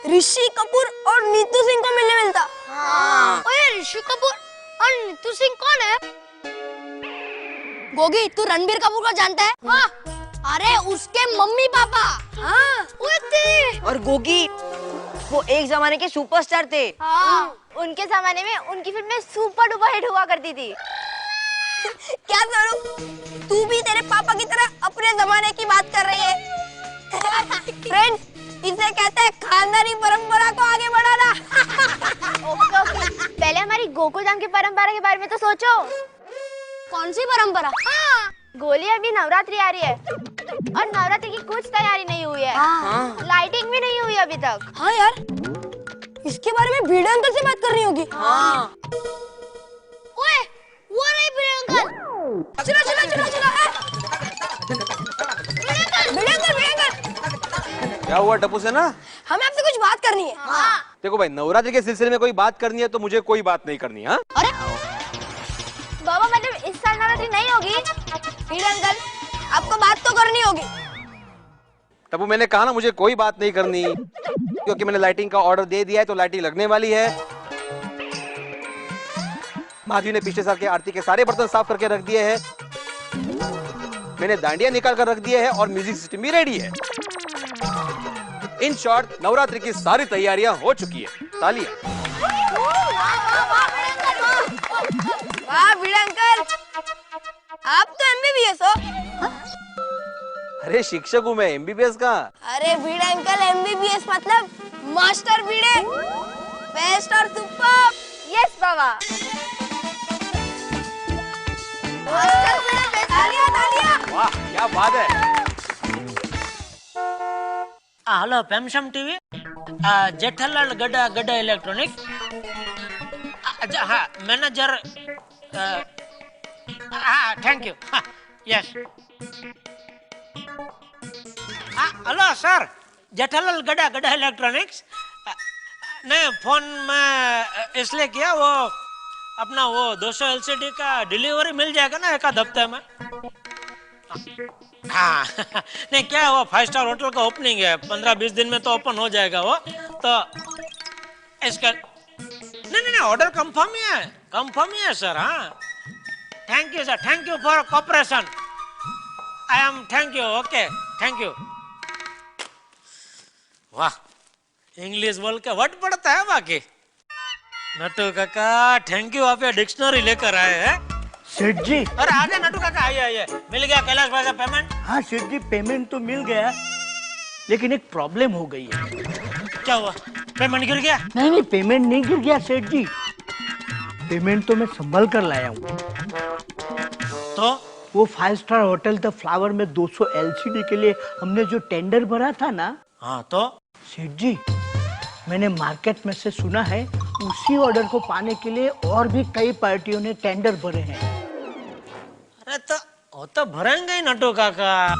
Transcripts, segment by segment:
ऋषि कपूर और नीतू सिंह को मिलने मिलता। हाँ। ओए ऋषि कपूर और नीतू सिंह कौन है? गोगी, तू रणबीर कपूर को जानता है? हाँ। अरे उसके मम्मी पापा। हाँ। और गोगी, वो एक जमाने के सुपरस्टार थे। हाँ। उनके जमाने में उनकी फिल्में सुपर डुपर हिट हुआ करती थी। क्या करूं? तू भी तेरे पापा की तरह अपने जमाने की बात कर रही है। फ्रेंड्स, इसे कहते हैं खानदानी परंपरा को आगे बढ़ाना। ओके ओके, पहले हमारी गोकुलधाम की परंपरा के बारे में तो सोचो। कौन सी परंपरा? हाँ, गोली अभी नवरात्रि आ रही है और नवरात्रि की कुछ तैयारी नहीं हुई है। हाँ। लाइटिंग भी नहीं हुई अभी तक। हाँ यार, इसके बारे में भिड़े अंकल से बात करनी होगी। हाँ। ओए, वो रही भिड़े अंकल। चलो चलो चलो चलो। भिड़े अंकल, भिड़े अंकल। क्या हुआ टप्पू से ना? हमें आपसे कुछ बात करनी है। हाँ। देखो भाई, नवरात्रि के सिलसिले में कोई बात करनी है तो मुझे कोई बात नहीं करनी। हाँ, अरे बाबा, मतलब इस साल नवरात्रि नहीं होगी? भिड़े अंकल, आपको बात तो करनी होगी। टप्पू मैंने कहा ना, मुझे कोई बात नहीं करनी, क्योंकि मैंने लाइटिंग का ऑर्डर दे दिया है तो लाइटिंग लगने वाली है। माधवी ने पिछले साल के आरती के सारे बर्तन साफ करके रख दिए हैं। मैंने डांडिया निकाल कर रख दिए हैं और म्यूजिक सिस्टम भी रेडी है। इन शॉर्ट, नवरात्रि की सारी तैयारियां हो चुकी है। तालियां। वाह भिड़े अंकल, आप तो एमबीबीएस हो। अरे शिक्षक हूं मैं, एमबीबीएस का। अरे भिड़े अंकल, एमबीबीएस मतलब मास्टर भिड़े, बेस्ट और सुपर। यस बाबा। मास्टर भिड़े, तालियां तालियां। वाह, क्या बात है। हेलो पेमशम टीवी, जेठालाल गड्डा गड्डा इलेक्ट्रॉनिक। अच्छा हाँ, मैनेजर। हाँ thank you. Yes. Hello sir, Jethalal गड्डा गड्डा इलेक्ट्रॉनिक्स। नहीं, फोन में इसलिए किया, वो अपना वो 200 एलसीडी का डिलीवरी मिल जाएगा ना एक आध हफ्ते में? हाँ नहीं, क्या है वो 5 स्टार होटल का ओपनिंग है, 15-20 दिन में तो ओपन हो जाएगा वो। तो इसका नहीं नहीं ऑर्डर कंफर्म ही है सर। हाँ thank you sir, thank you for cooperation. I am thank you. Okay thank you. वाह, इंग्लिश बोल के वर्ड पड़ता है बाकी। नटू काका थैंक यू, आप ये डिक्शनरी लेकर आए हैं। सेठ जी। अरे आगे नटू काका, आइए। मिल गया कैलाश भाई का पेमेंट? हाँ सेठ जी, पेमेंट तो मिल गया, लेकिन एक प्रॉब्लम हो गई है। क्या हुआ? पेमेंट गिर गया? नहीं नहीं, पेमेंट नहीं गिर गया सेठ जी, पेमेंट तो मैं संभल कर लाया हूँ। तो वो 5 स्टार होटल द फ्लावर में 200 एलसीडी के लिए हमने जो टेंडर भरा था ना। हाँ तो सेठ जी, मैंने मार्केट में से सुना है उसी ऑर्डर को पाने के लिए और भी कई पार्टियों ने टेंडर भरे हैं। अरे तो वो तो भरेंगे ही नटू काका,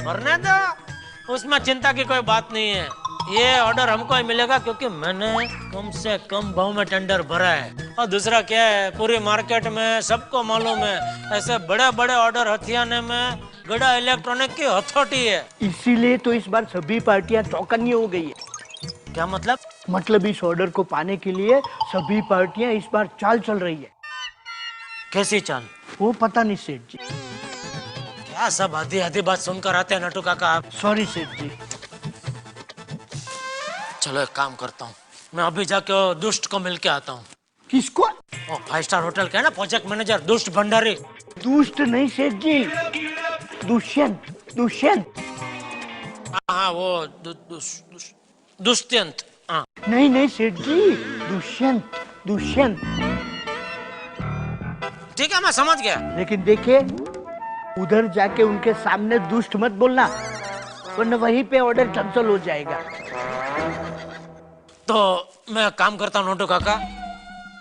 भरने दो, उसमें चिंता की कोई बात नहीं है। ये ऑर्डर हमको ही मिलेगा क्योंकि मैंने कम से कम भाव में टेंडर भरा है। और दूसरा क्या है, पूरी मार्केट में सबको मालूम है, ऐसे बड़े बड़े ऑर्डर हथियाने में गड्डा इलेक्ट्रॉनिक की हथौटी है। इसीलिए तो इस बार सभी पार्टियां चौकन्नी हो गई है। क्या मतलब? मतलब इस ऑर्डर को पाने के लिए सभी पार्टियां इस बार चाल चल रही है। कैसी चाल? वो पता नहीं सेठ जी। क्या सब आधी आधी बात सुनकर आते हैं नटू काका आप? सॉरी सेठ जी। चलो एक काम करता हूँ, मैं अभी जाके वो दुष्ट को मिल के आता हूँ। किसको? वो 5 स्टार होटल का है ना प्रोजेक्ट मैनेजर, दुष्ट भंडारी। दुष्ट नहीं सेठ जी, दुष्यंत। दुष्यंत। हाँ वो दुष्यंत। हाँ नहीं नहीं सेठ जी, दुष्यंत। दुष्यंत। ठीक है, मैं समझ गया। लेकिन देखिए, उधर जाके उनके सामने दुष्ट मत बोलना, वरना वहीं पे ऑर्डर कैंसिल हो जाएगा। तो मैं काम करता हूँ नोटू काका,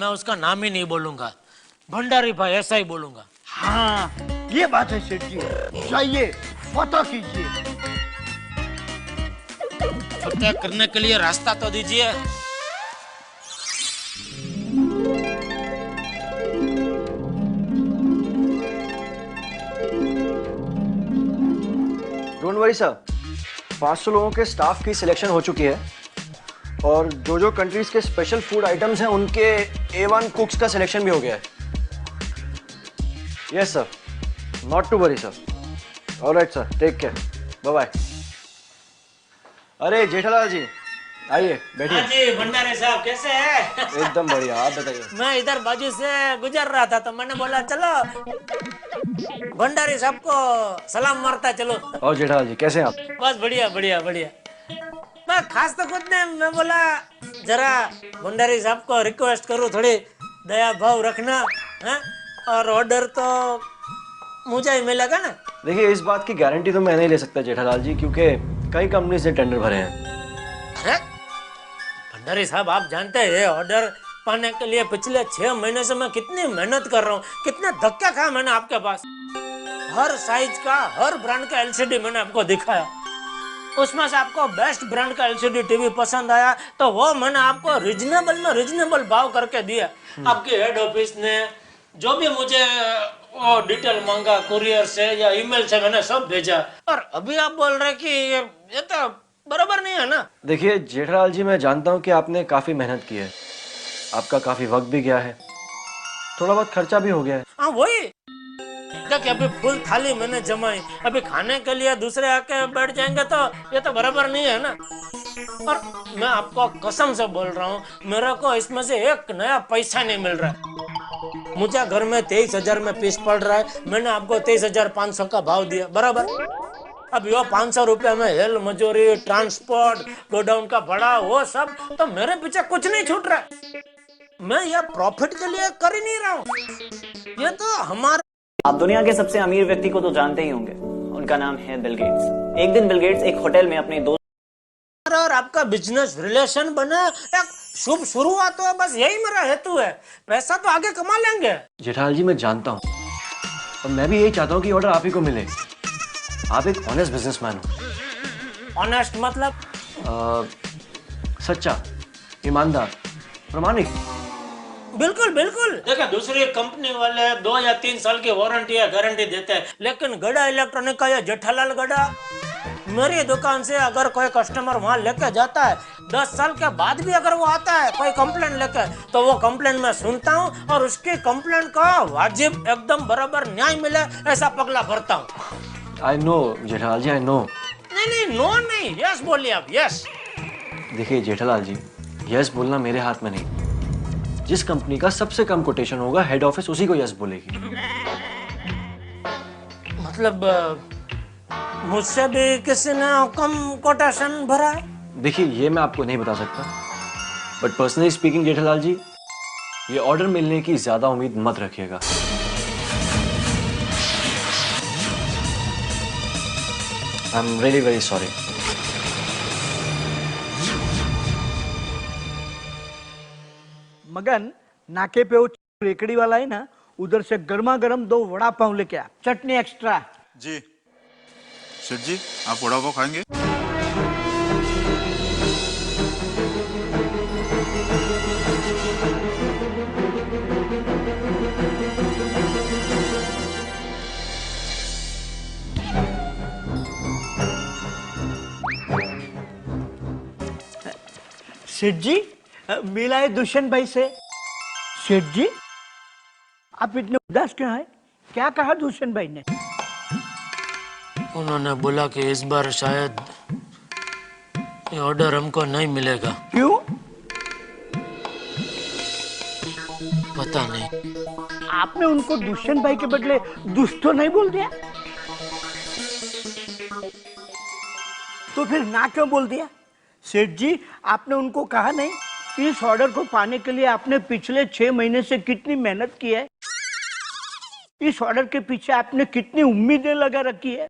मैं उसका नाम ही नहीं बोलूंगा, भंडारी भाई ऐसा ही बोलूंगा। हाँ ये बात है सेठ जी, जाइए पता कीजिए। फतेह करने के लिए रास्ता तो दीजिए। डोंट वरी सर, 500 लोगों के स्टाफ की सिलेक्शन हो चुकी है और जो कंट्रीज के स्पेशल फूड आइटम्स हैं उनके A1 कुक्स का सिलेक्शन भी हो गया है। Yes sir, not to worry sir. Alright sir, take care, bye bye. अरे जेठालाल जी आइए बैठिए। हाँ जी भंडारी साहब कैसे हैं? एकदम बढ़िया, आप बताइए। मैं इधर बाजू से गुजर रहा था तो मैंने बोला चलो भंडारी साहब को सलाम मारता चलो। और जेठालाल जी कैसे हैं आप? बस बढ़िया बढ़िया बढ़िया। मैं खास तो कुछ नहीं, मैं बोला जरा भंडारी साहब को रिक्वेस्ट करूँ थोड़ी दया भाव रखना है, और ऑर्डर तो मुझे ही मिलेगा ना। देखिए इस बात की गारंटी तो मैं नहीं ले सकता जेठालाल जी, क्योंकि कई कंपनी से टेंडर भरे हैं। अरे भंडारी साहब आप जानते हैं ऑर्डर पाने के लिए पिछले 6 महीने से मैं कितनी मेहनत कर रहा हूँ, कितने धक्के खाए मैंने आपके पास। हर साइज का हर ब्रांड का एलसीडी मैंने आपको दिखाया, उसमें से आपको बेस्ट ब्रांड का एलसीडी टीवी पसंद आया तो वो मैंने आपको रिजनेबल में रिजनेबल भाव करके दिया। आपके हेड ऑफिस ने जो भी मुझे वो डिटेल मांगा कुरियर से या ईमेल से मैंने सब भेजा, और अभी आप बोल रहे कि ये तो बराबर नहीं है ना। देखिए जेठालाल जी मैं जानता हूँ कि आपने काफी मेहनत की है, आपका काफी वक्त भी गया है, थोड़ा बहुत खर्चा भी हो गया है। हाँ वही कि अभी फुल थाली मैंने जमाई, अभी खाने के लिए दूसरे आके बैठ जाएंगे तो ये तो बराबर नहीं है ना। और मैं आपको कसम से बोल रहा हूँ मेरे को इसमें से एक नया पैसा नहीं मिल रहा है। मुझे घर में 23,000 में पीस पड़ रहा है, मैंने आपको 23,500 का भाव दिया बराबर। अब यो 500 रुपए में हेल मजूरी ट्रांसपोर्ट गोडाउन का भाड़ा वो सब, तो मेरे पीछे कुछ नहीं छूट रहा है। मैं ये प्रॉफिट के लिए कर ही नहीं रहा हूँ, ये तो हमारा। आप दुनिया के सबसे अमीर व्यक्ति को तो जानते ही होंगे, उनका नाम है बिल गेट्स। एक दिन बिल गेट्स एक होटल में अपने दोस्त और आपका बिजनेस रिलेशन बना, एक शुभ शुरुआत हो, बस यही मेरा हेतु है। पैसा तो आगे कमा लेंगे। जेठालाल जी मैं जानता हूँ और मैं भी यही चाहता हूँ कि ऑर्डर आप ही को मिले। आप एक ऑनेस्ट बिजनेसमैन हो। ऑनेस्ट मतलब? सच्चा, ईमानदार, प्रामाणिक। बिल्कुल बिल्कुल। देखिए दूसरी कंपनी वाले 2 या 3 साल की वारंटी या गारंटी देते हैं, लेकिन गड़ा इलेक्ट्रॉनिक का ये जेठालाल गड़ा मेरी दुकान से अगर कोई कस्टमर वहाँ लेके जाता है 10 साल के बाद भी अगर वो आता है कोई कंप्लेंट लेकर, तो वो कंप्लेंट मैं सुनता हूँ और उसकी कंप्लेंट का वाजिब एकदम बराबर न्याय मिले ऐसा पगला भरता हूँ। I know Jethalal ji, I know. नहीं नो नहीं, यस बोलिए आप, यस। देखिए जेठालाल जी, यस बोलना मेरे हाथ में नहीं। जिस कंपनी का सबसे कम कोटेशन होगा हेड ऑफिस उसी को यस बोलेगी। मतलब मुझसे भी किसी ने कम कोटेशन भरा है? देखिए ये मैं आपको नहीं बता सकता, बट पर्सनली स्पीकिंग जेठालाल जी, ये ऑर्डर मिलने की ज्यादा उम्मीद मत रखिएगा। I am really very sorry. मगन नाके पे वो रेकड़ी वाला है ना, उधर से गर्मा गर्म 2 वड़ा पाव लेके आ, चटनी एक्स्ट्रा। जी सेठ जी, आप वड़ा पाव खाएंगे? सेठ जी मिला है दुष्यंत भाई से। सेठ जी आप इतने उदास क्यों हैं? क्या कहा दुष्यंत भाई ने? उन्होंने बोला कि इस बार शायद ये ऑर्डर हमको नहीं मिलेगा। क्यों? पता नहीं। आपने उनको दुष्यंत भाई के बदले दुष्ट तो नहीं बोल दिया? तो फिर ना क्यों बोल दिया? सेठ जी आपने उनको कहा नहीं कि इस ऑर्डर को पाने के लिए आपने पिछले 6 महीने से कितनी मेहनत की है, इस ऑर्डर के पीछे आपने कितनी उम्मीदें लगा रखी है?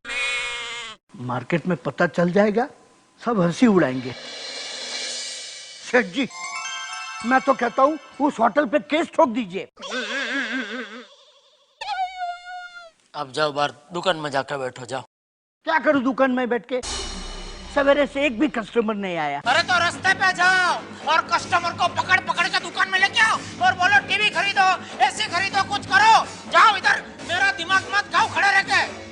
मार्केट में पता चल जाएगा, सब हंसी उड़ाएंगे। सेठ जी मैं तो कहता हूँ उस होटल पे केस ठोक दीजिए। अब जाओ बाहर दुकान में जाकर बैठो, जाओ। क्या करूँ दुकान में बैठ के? सवेरे से एक भी कस्टमर नहीं आया। अरे तो रास्ते पे जाओ और कस्टमर को पकड़ पकड़ के दुकान में लेके आओ और बोलो टीवी खरीदो, एसी खरीदो, कुछ करो। जाओ इधर, मेरा दिमाग मत खाओ खड़े रह के।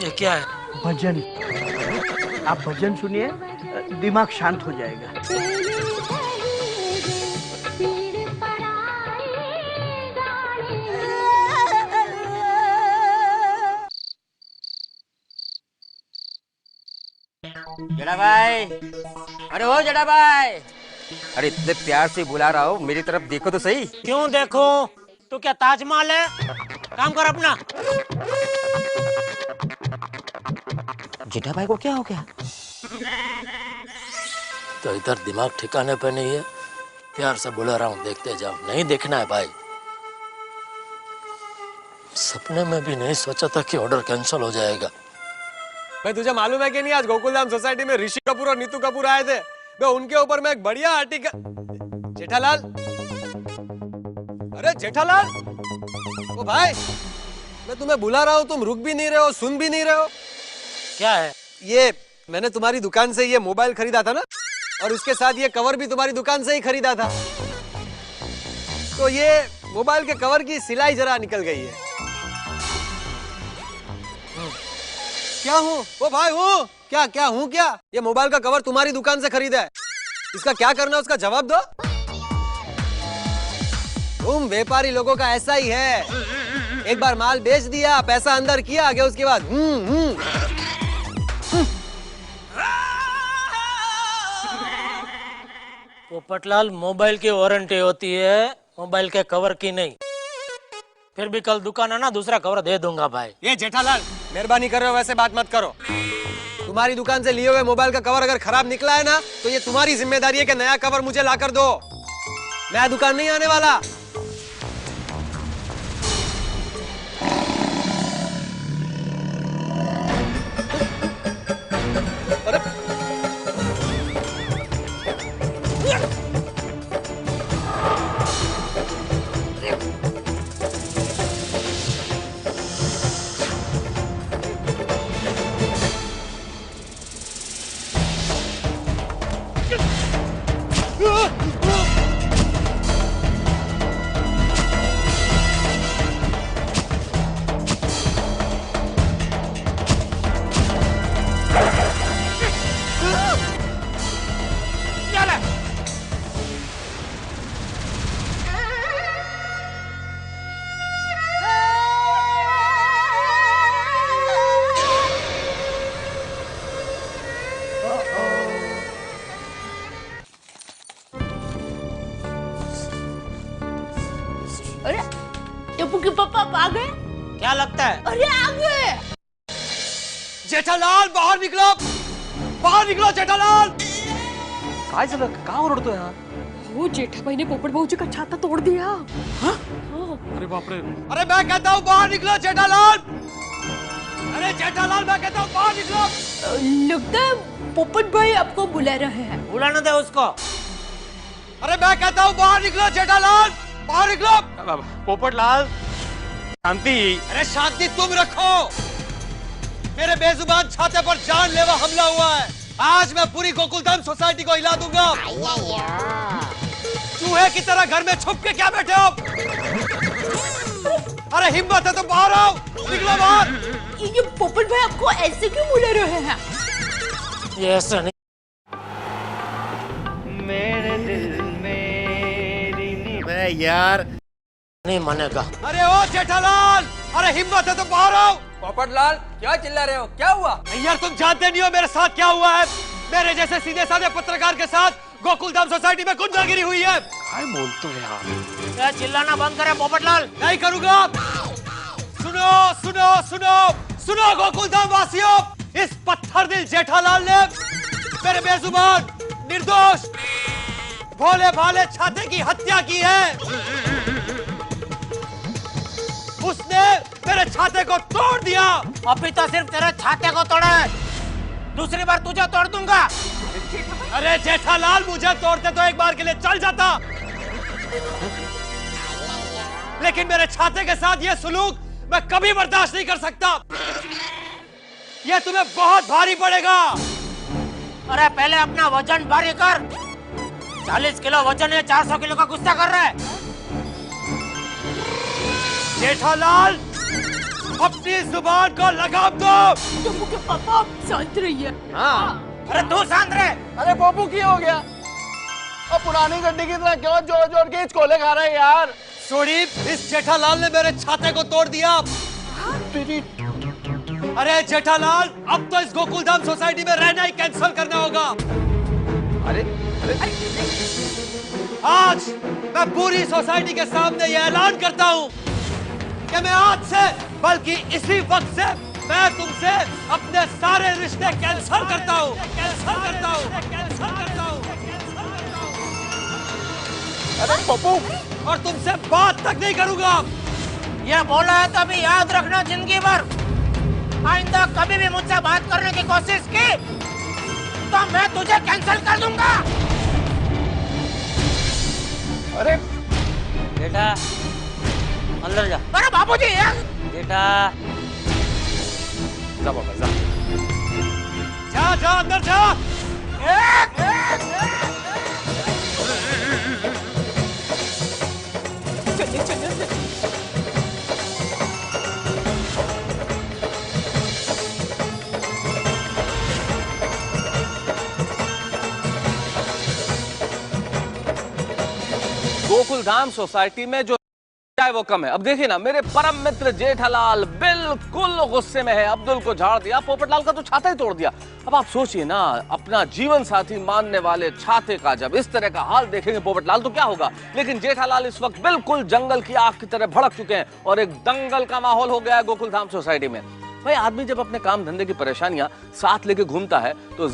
ये क्या है? भजन। आप भजन सुनिए, दिमाग शांत हो जाएगा। जड़ा भाई, अरे हो जड़ा भाई, अरे इतने प्यार से बुला रहा हो, मेरी तरफ देखो तो सही। क्यों देखो? तो क्या ताजमहल है? काम कर अपना। जेठा भाई को क्या हो गया? तो इधर दिमाग ठिकाने पे नहीं है, प्यार से बुला रहा हूँ, देखते जाओ। नहीं देखना है भाई। सपने में भी नहीं सोचा था कि ऑर्डर कैंसिल हो जाएगा। भाई तुझे मालूम है कि नहीं, आज गोकुलधाम सोसाइटी में ऋषि कपूर और नीतू कपूर आए थे। मैं उनके ऊपर मैं एक बढ़िया आर्टिकल। जेठालाल, अरे जेठालाल, ओ भाई, मैं तुम्हें बुला रहा हूँ, तुम रुक भी नहीं रहे हो, सुन भी नहीं रहे हो। क्या है? ये मैंने तुम्हारी दुकान से ये मोबाइल खरीदा था ना, और उसके साथ ये कवर भी तुम्हारी दुकान से ही खरीदा था। तो ये मोबाइल के कवर की सिलाई जरा निकल गई है। क्या हूँ? ओ भाई हूँ क्या? क्या हूँ क्या? ये मोबाइल का कवर तुम्हारी दुकान से खरीदा है, इसका क्या करना है उसका जवाब दो। तुम व्यापारी लोगों का ऐसा ही है, एक बार माल बेच दिया, पैसा अंदर किया, आगे उसके बाद पोपटलाल, मोबाइल की वारंटी होती है, मोबाइल के कवर की नहीं। फिर भी कल दुकान आना, दूसरा कवर दे दूंगा भाई। ये जेठालाल, मेहरबानी कर रहे हो, वैसे बात मत करो। तुम्हारी दुकान से लिए हुए मोबाइल का कवर अगर खराब निकला है ना, तो ये तुम्हारी जिम्मेदारी है कि नया कवर मुझे लाकर दो। नया दुकान नहीं आने वाला। अरे टप्पू के पापा आ गए? क्या लगता है? अरे आ गए। जेठालाल बाहर निकलो, बाहर निकलो जेठालाल। काय झालं? का ओरडतोय हा? हो, जेठाबाई ने पोपट भाऊजी का छाता तोड़ दिया। हाँ? अरे बाप रे। अरे मैं कहता हूँ बाहर निकलो जेठालाल। अरे जेठालाल, मैं कहता हूँ बाहर निकलो। लगता है पोपट भाई आपको बुला रहे हैं। बुलाने दे उसको। अरे मैं कहता हूँ बाहर निकलो जेठालाल, बाहर निकलो। पोपटलाल, शांति। अरे शांति तुम रखो। मेरे बेजुबान छाते पर जानलेवा हमला हुआ है। आज मैं पूरी गोकुलधाम सोसाइटी को हिला दूंगा। चूहे की तरह घर में छुप के क्या बैठे हो? अरे हिम्मत है तो बाहर आओ, निकलो बाहर। ये पोपट भाई आपको ऐसे क्यों बुला रहे हैं? ये ऐसा नहीं। मेरे दिल मेरी मैं यार नहीं मानेगा। अरे ओ जेठालाल, अरे हिम्मत है तो बाहर आओ। पोपटलाल, क्या चिल्ला रहे हो? क्या हुआ? यार तुम जानते नहीं हो मेरे साथ क्या हुआ है। मेरे जैसे सीधे साधे पत्रकार के साथ गोकुलधाम सोसाइटी में गुंडागिरी हुई है। काय बोलतोय यार? क्या चिल्लाना बंद करे पोपटलाल। नहीं करूंगा। सुनो सुनो सुनो सुनो गोकुलधाम वासियों, इस पत्थर दिल जेठालाल ने मेरे बेजुबान, निर्दोष, भोले भाले छाते की हत्या की है। उसने मेरे छाते को तोड़ दिया। अभी तो सिर्फ तेरे छाते को तोड़ा है, दूसरी बार तुझे तोड़ दूंगा। अरे जेठालाल, मुझे तोड़ते तो एक बार के लिए चल जाता, लेकिन मेरे छाते के साथ ये सुलूक मैं कभी बर्दाश्त नहीं कर सकता। ये तुम्हें बहुत भारी पड़ेगा। अरे पहले अपना वजन भारी कर। 40 किलो वजन है, 400 किलो का गुस्सा कर रहा है। जेठालाल, अपनी जुबान को लगाम दो। टप्पू के पापा आप शांत रहिए। हाँ, अरे तू शांत रहे। अरे पोपू की हो गया? अब पुरानी गड्डी की तरह क्यों जोर जोर के चकोले खा रहे हैं यार? सोनी, इस जेठालाल ने मेरे छाते को तोड़ दिया। अरे जेठालाल, अब तो इस गोकुलधाम सोसाइटी में रहना ही कैंसिल करना होगा। अरे आज मैं पूरी सोसाइटी के सामने ये ऐलान करता हूँ कि मैं आज से, बल्कि इसी वक्त से, मैं तुमसे अपने सारे रिश्ते कैंसिल करता हूँ। कैंसिल करता हूँ। कैंसिल करता हूँ। अरे पप्पू, और तुमसे बात तक नहीं करूंगा। ये बोला है तो अभी याद रखना जिंदगी भर। आइंदा कभी भी मुझसे बात करने की कोशिश की तो मैं तुझे कैंसिल कर दूंगा। अरे बेटा अंदर जा। अरे बाबूजी बेटा जा बाबा जा। जा जा अंदर जा। चलिए चलिए। गोकुलधाम सोसाइटी में जो है वो कम है। अब देखिए ना, मेरे परम मित्र जेठालाल बिल्कुल गुस्से में है। अब्दुल को झाड़ दिया, पोपटलाल का तो छाता ही तोड़ दिया। अब आप सोचिए ना, अपना जीवन साथी मानने वाले छाते का जब इस तरह का हाल देखेंगे पोपटलाल तो क्या होगा। लेकिन जेठालाल इस वक्त बिल्कुल जंगल की आग की तरह भड़क चुके हैं और एक दंगल का माहौल हो गया है गोकुलधाम सोसाइटी में। भाई, आदमी जब अपने काम धंधे की परेशानियां साथ लेके घूमता है तो